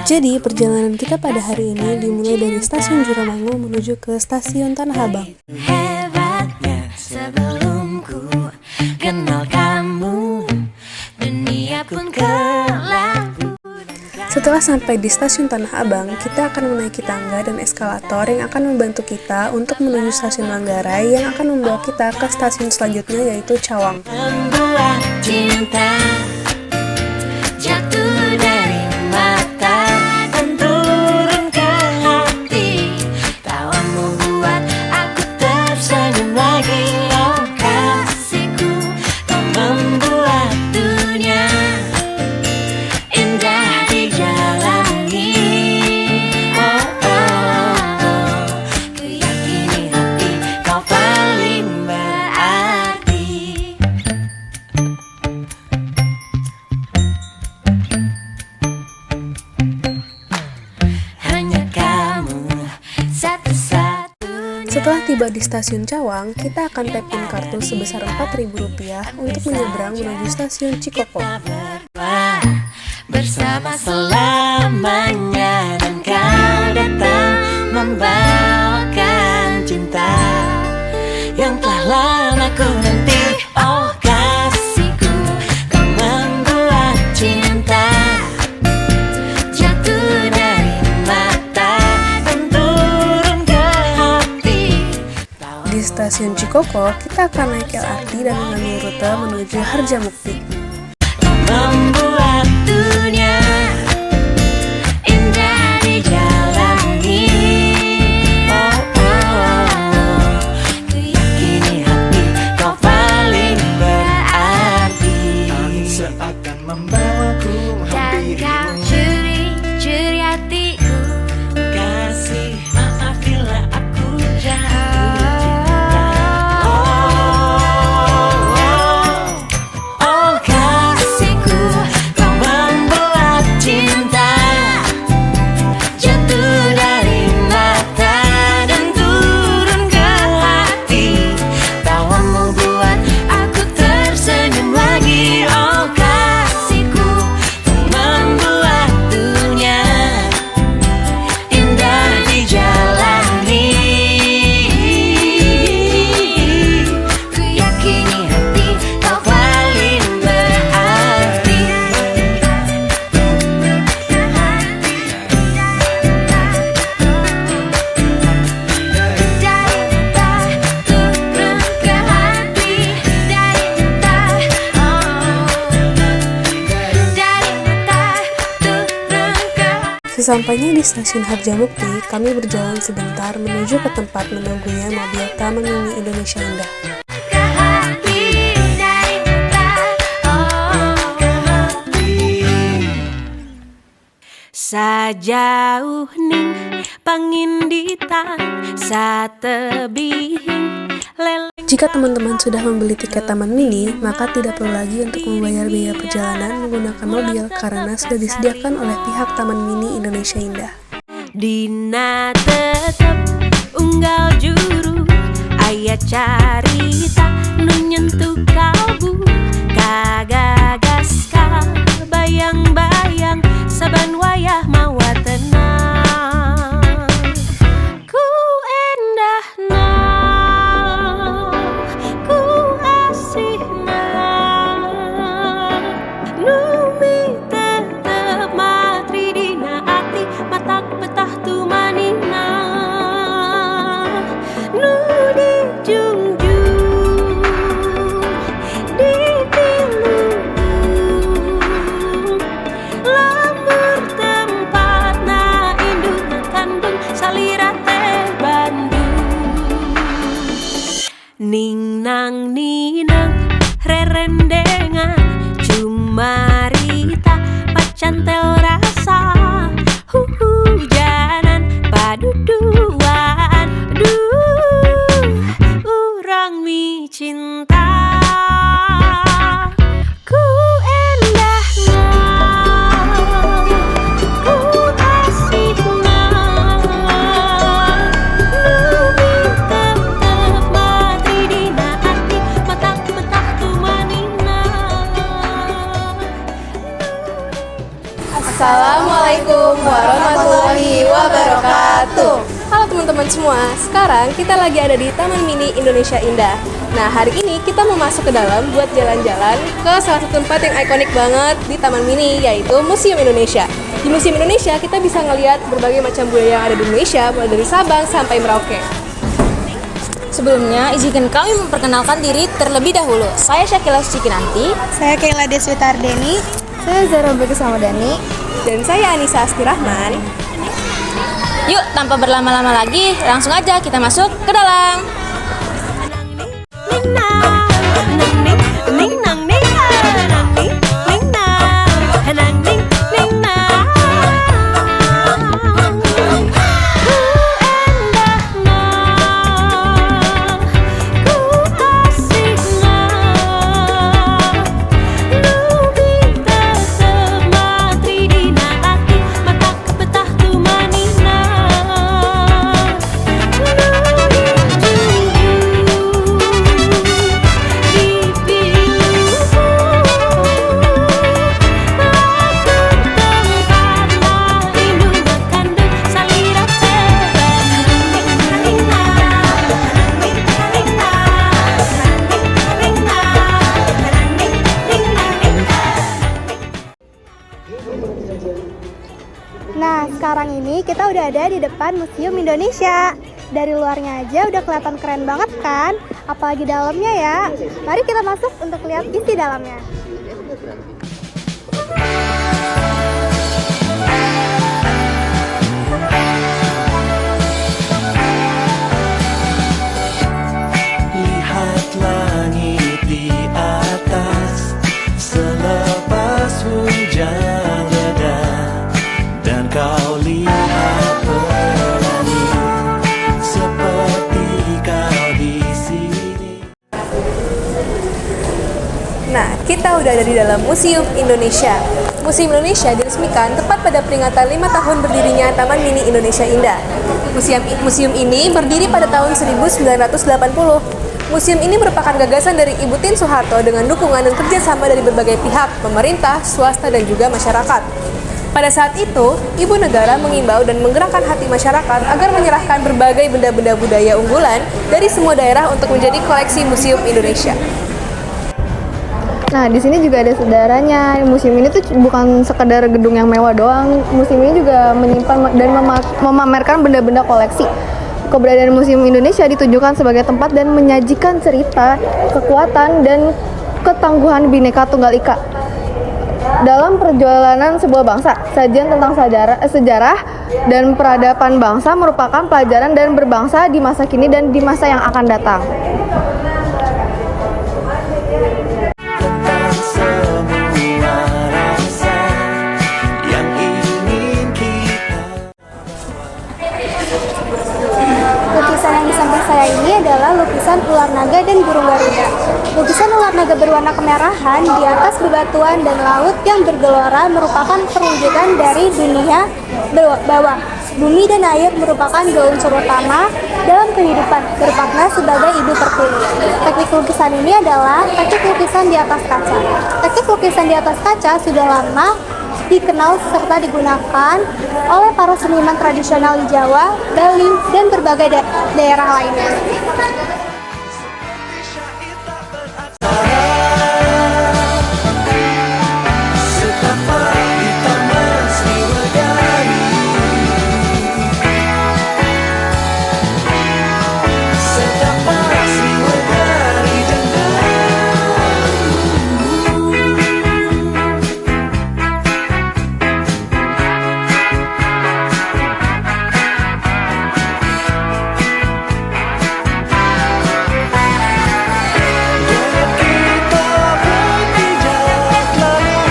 Jadi perjalanan kita pada hari ini dimulai dari stasiun Juramangu menuju ke stasiun Tanah Abang. Hebatnya sebelum ku kenal kamu, dunia pun kelabu. Setelah sampai di stasiun Tanah Abang, kita akan menaiki tangga dan eskalator yang akan membantu kita untuk menuju stasiun Manggarai yang akan membawa kita ke stasiun selanjutnya yaitu Cawang. Membuat cinta jatuh dari mata dan turun ke hati. Tawamu buat aku tersenyum lagi. Oh kasihku, kau membuat dunia indah dijalani. Oh, oh, oh. Ku yakini hati kau paling berarti. Hanya kamu satu-satunya. Setelah tiba di stasiun Cawang, kita akan tap in kartu sebesar Rp4.000 untuk menyeberang menuju stasiun Cikoko. Berdua bersama selamanya, dan kau datang membawakan cinta yang telah lama ku nanti. Oh kasihku, kau membuat cinta jatuh dari mata dan turun ke hati. Di stasiun Cikoko, kita akan naik LRT dan mengambil rute menuju Harjamukti. Membuat dunia indah dijalani. Oh, oh, oh. Ku yakini hati kau paling berarti. Seakan membawaku Dan kau menghampirimu. curi hatiku. Kasih maaf bila aku jatuh cinta. Oh kasihku, kau membuat cinta jatuh dari mata dan turun ke hati. Tawamu buat aku tersenyum lagi. Oh kasihku, kau membuat dunia indah dijalani. Ku yakini hati kau paling berarti. Sesampainya di stasiun Harjamukti, kami berjalan sebentar menuju ke tempat menunggunya mobil Taman Mini Indonesia Indah. Sajauh ning pangindita satebihing leleng. Jika teman-teman sudah membeli tiket Taman Mini, maka tidak perlu lagi untuk membayar biaya perjalanan menggunakan mobil karena sudah disediakan oleh pihak Taman Mini Indonesia Indah. Dina tetep unggal juru aya carita nu nyentuh kalbu. Kagagas ka bayang-bayang saban wayah mawa tenang. Ku endahna, ku asihna, numi tetep matri dina ati matak betah tu manina. Nu dijunjung, dipilu, lamur tempatna induna kandung salira teh Bandung. Ning nang ninang rerendengan cumarita pacantel rasa hujanan paduduan. Duh urang mi cinta. Ku endahna, ku asihna, numi tetep matri dina hati matak betah tu manina. Assalamualaikum Assalamualaikum warahmatullahi wabarakatuh. Halo teman-teman semua, sekarang kita lagi ada di Taman Mini Indonesia Indah. Nah, hari ini kita mau masuk ke dalam buat jalan-jalan ke salah satu tempat yang ikonik banget di Taman Mini, yaitu Museum Indonesia. Di Museum Indonesia kita bisa ngelihat berbagai macam budaya yang ada di Indonesia, mulai dari Sabang sampai Merauke. Sebelumnya, izinkan kami memperkenalkan diri terlebih dahulu. Saya Syakila Sucikinanti. Saya Kayla Deswita Ardeni. Saya Zara Bagus Samadani. Dan saya Anissa Astirahman. Yuk, tanpa berlama-lama lagi, langsung aja kita masuk ke dalam. Nah, sekarang ini kita udah ada di depan Museum Indonesia. Dari luarnya aja udah kelihatan keren banget kan? Apalagi dalamnya ya. Mari kita masuk untuk lihat isi dalamnya. Lihat langit di atas selepas hujan reda, dan kau lihat pelangi seperti kau di sini. Nah, kita udah ada di dalam Museum Indonesia. Museum Indonesia diresmikan tepat pada peringatan 5 tahun berdirinya Taman Mini Indonesia Indah. Museum ini berdiri pada tahun 1980. Museum ini merupakan gagasan dari Ibu Tien Soeharto dengan dukungan dan kerjasama dari berbagai pihak, pemerintah, swasta, dan juga masyarakat. Pada saat itu, Ibu Negara mengimbau dan menggerakkan hati masyarakat agar menyerahkan berbagai benda-benda budaya unggulan dari semua daerah untuk menjadi koleksi Museum Indonesia. Nah, di sini juga ada sejarahnya. Museum ini tuh bukan sekedar gedung yang mewah doang. Museum ini juga menyimpan dan memamerkan benda-benda koleksi. Keberadaan Museum Indonesia ditujukan sebagai tempat dan menyajikan cerita, kekuatan, dan ketangguhan Bhinneka Tunggal Ika dalam perjalanan sebuah bangsa. Sajian tentang sejarah dan peradaban bangsa merupakan pelajaran dan berbangsa di masa kini dan di masa yang akan datang. Tentang semua rasa yang ingin kita. Lukisan yang di samping saya ini adalah lukisan ular naga dan burung garuda. Lukisan ular naga berwarna kemerahan di atas bebatuan dan laut yang bergelora merupakan perwujudan dari dunia bawah. Bumi dan air merupakan dua unsur utama dalam kehidupan, bermakna sebagai ibu pertiwi. Teknik lukisan ini adalah teknik lukisan di atas kaca. Teknik lukisan di atas kaca sudah lama dikenal serta digunakan oleh para seniman tradisional di Jawa, Bali, dan berbagai daerah lainnya. Setapak di taman Sriwedari, setapak Sriwedari kita berpijak lalu,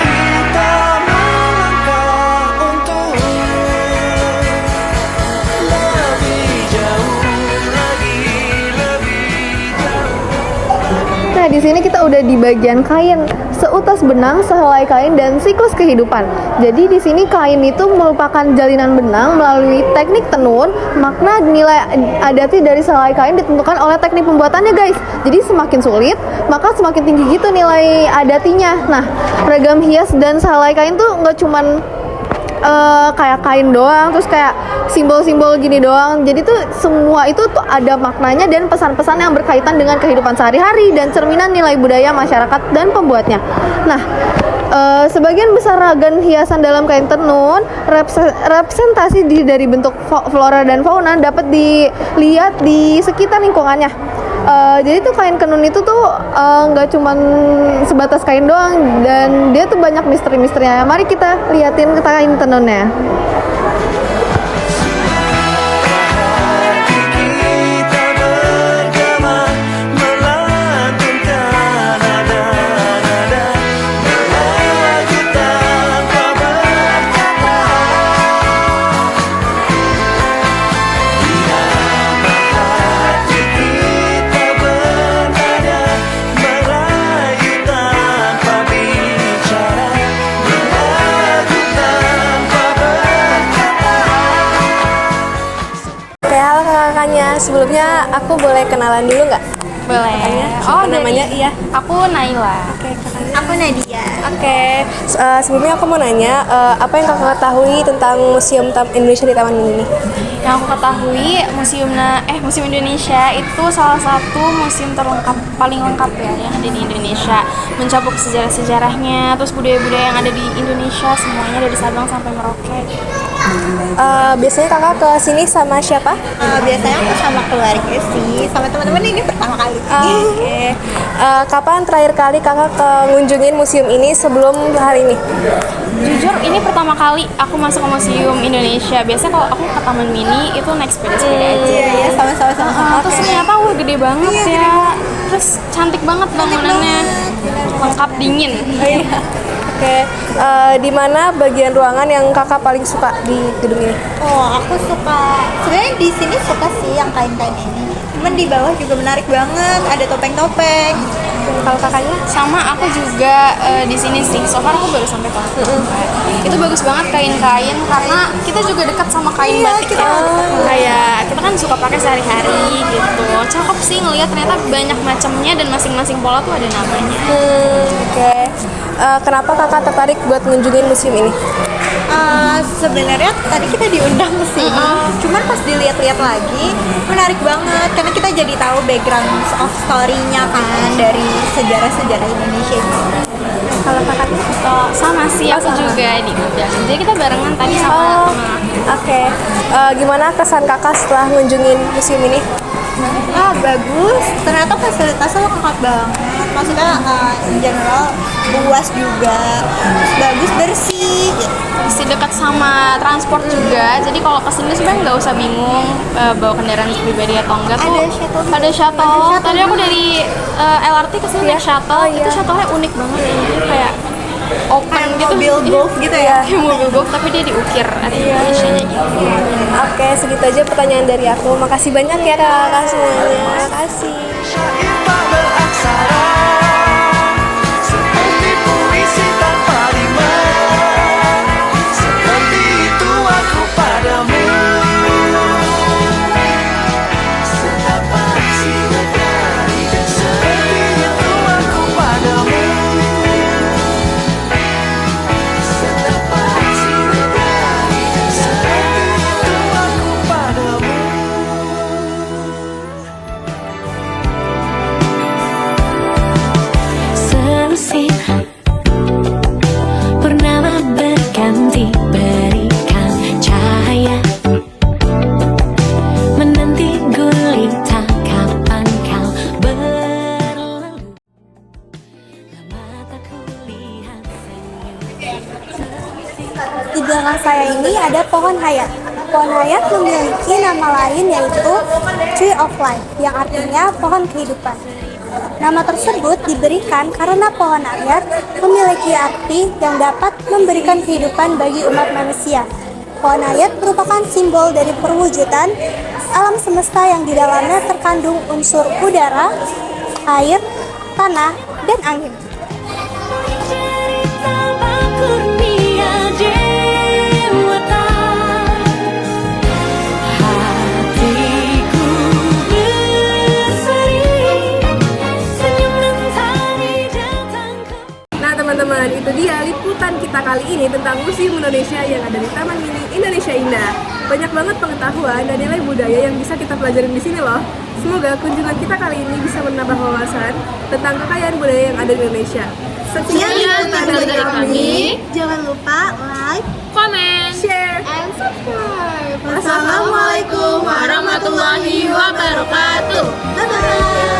kita melangkah untuk lebih jauh lagi, lebih jauh. Nah, di sini kita udah di bagian kain, seutas benang, sehelai kain, dan siklus kehidupan. Jadi di sini kain itu merupakan jalinan benang melalui teknik tenun. Makna nilai adati dari sehelai kain ditentukan oleh teknik pembuatannya, guys. Jadi semakin sulit, maka semakin tinggi gitu nilai adatinya. Nah, ragam hias dan sehelai kain tuh nggak cuman kayak kain doang, terus kayak simbol-simbol gini doang. Jadi tuh semua itu tuh ada maknanya dan pesan-pesan yang berkaitan dengan kehidupan sehari-hari dan cerminan nilai budaya masyarakat dan pembuatnya. Nah, sebagian besar ragam hiasan dalam kain tenun representasi dari bentuk flora dan fauna dapat dilihat di sekitar lingkungannya. Jadi tuh kain tenun itu tuh nggak cuman sebatas kain doang, dan dia tuh banyak misteri-misterinya. Mari kita liatin kain tenunnya. Kita bergema melantunkan nada-nada lagu tanpa berkata. Irama hati kita bernada merayu tanpa bicara, lagu tanpa berkata. Oke, halo kakak-kakaknya. Sebelumnya aku boleh kenalan dulu nggak? Boleh. Siapa namanya? Iya. Aku Naila. Oke, kakaknya. Aku Nadia. Oke, sebelumnya aku mau nanya, apa yang kakak ketahui tentang Museum Indonesia di Taman Mini ini? Yang aku ketahui Museum Indonesia itu salah satu museum paling lengkap ya yang ada di Indonesia. Mencakup sejarah-sejarahnya, terus budaya-budaya yang ada di Indonesia semuanya dari Sabang sampai Merauke. Biasanya kakak ke sini sama siapa? Biasanya aku sama keluarga sih, sama teman-teman ini pertama kali. Oke. Kapan terakhir kali kakak ngunjungin museum ini sebelum hari ini? Jujur ini pertama kali aku masuk ke Museum Indonesia. Biasanya kalau aku ke Taman Mini itu naik sepeda-sepeda aja. Iya, sama-sama. Terus ternyata gede banget ya. Terus cantik banget bangunannya. Lengkap dingin. Oke. Di mana bagian ruangan yang kakak paling suka di gedung ini? Oh, aku suka. Sebenarnya di sini suka sih yang kain-kain ini. Cuman di bawah juga menarik banget, ada topeng-topeng. Kalau kakaknya? Sama aku juga di sini sih. So far aku baru sampai kelas. Itu bagus banget kain-kain karena kita juga dekat sama kain batik ya. Kayak kita kan suka pakai sehari-hari gitu. Cakep sih ngelihat ternyata banyak macamnya dan masing-masing pola tuh ada namanya. Oke. Kenapa kakak tertarik buat ngunjungin museum ini? Sebenarnya tadi kita diundang ke sini, cuman pas dilihat-lihat lagi menarik banget karena kita jadi tahu background of story-nya kan dari sejarah-sejarah Indonesia ini. Kalau kakaknya? Sama sih aku juga diundang. Jadi kita barengan tadi sama teman aku. Oke. Gimana kesan kakak setelah ngunjungin museum ini? Bagus, ternyata fasilitasnya lengkap banget. Maksudnya in general luas juga, terus bagus, bersih gitu. Masih dekat sama transport juga. Jadi kalau kesini sebenarnya nggak usah bingung bawa kendaraan pribadi atau enggak tuh. Ada shuttle. Tadi aku dari LRT ke sini naik shuttle. Itu shuttle-nya unik banget. Jadi kayak open gitu. Mobil golf gitu ya. Kayak mobil golf tapi dia diukir Indonesia-nya gitu. Oke, segitu aja pertanyaan dari aku. Makasih banyak ya kakak semuanya. Makasih. Syair tak beraksara seperti puisi tanpa rima, seperti itu aku padamu. Sedapat sinagari dan seperti itu aku padamu. Sedapat sinagari dan seperti itu aku padamu. Selusih purnama berganti berikan cahaya menanti gulita kapan kau berlalu. Lama tak kulihat senyum. Di belakang saya ini ada pohon hayat. Pohon hayat memiliki nama lain yaitu Tree of Life, yang artinya pohon kehidupan. Nama tersebut diberikan karena pohon hayat memiliki arti yang dapat memberikan kehidupan bagi umat manusia. Pohon hayat merupakan simbol dari perwujudan alam semesta yang di dalamnya terkandung unsur udara, air, tanah, dan angin. Cerita kurnia dewata, hatiku berseri, senyum mentari datang ke. Nah teman-teman, itu dia liputan kita kita kali ini tentang Museum Indonesia yang ada di Taman Mini Indonesia Indah. Banyak banget pengetahuan dan nilai budaya yang bisa kita pelajarin di sini loh. Semoga kunjungan kita kali ini bisa menambah wawasan tentang kekayaan budaya yang ada di Indonesia. Sekian liputan dari kami. Jangan lupa like, Komen. Share. and subscribe. Assalamualaikum warahmatullahi wabarakatuh. Bye-bye.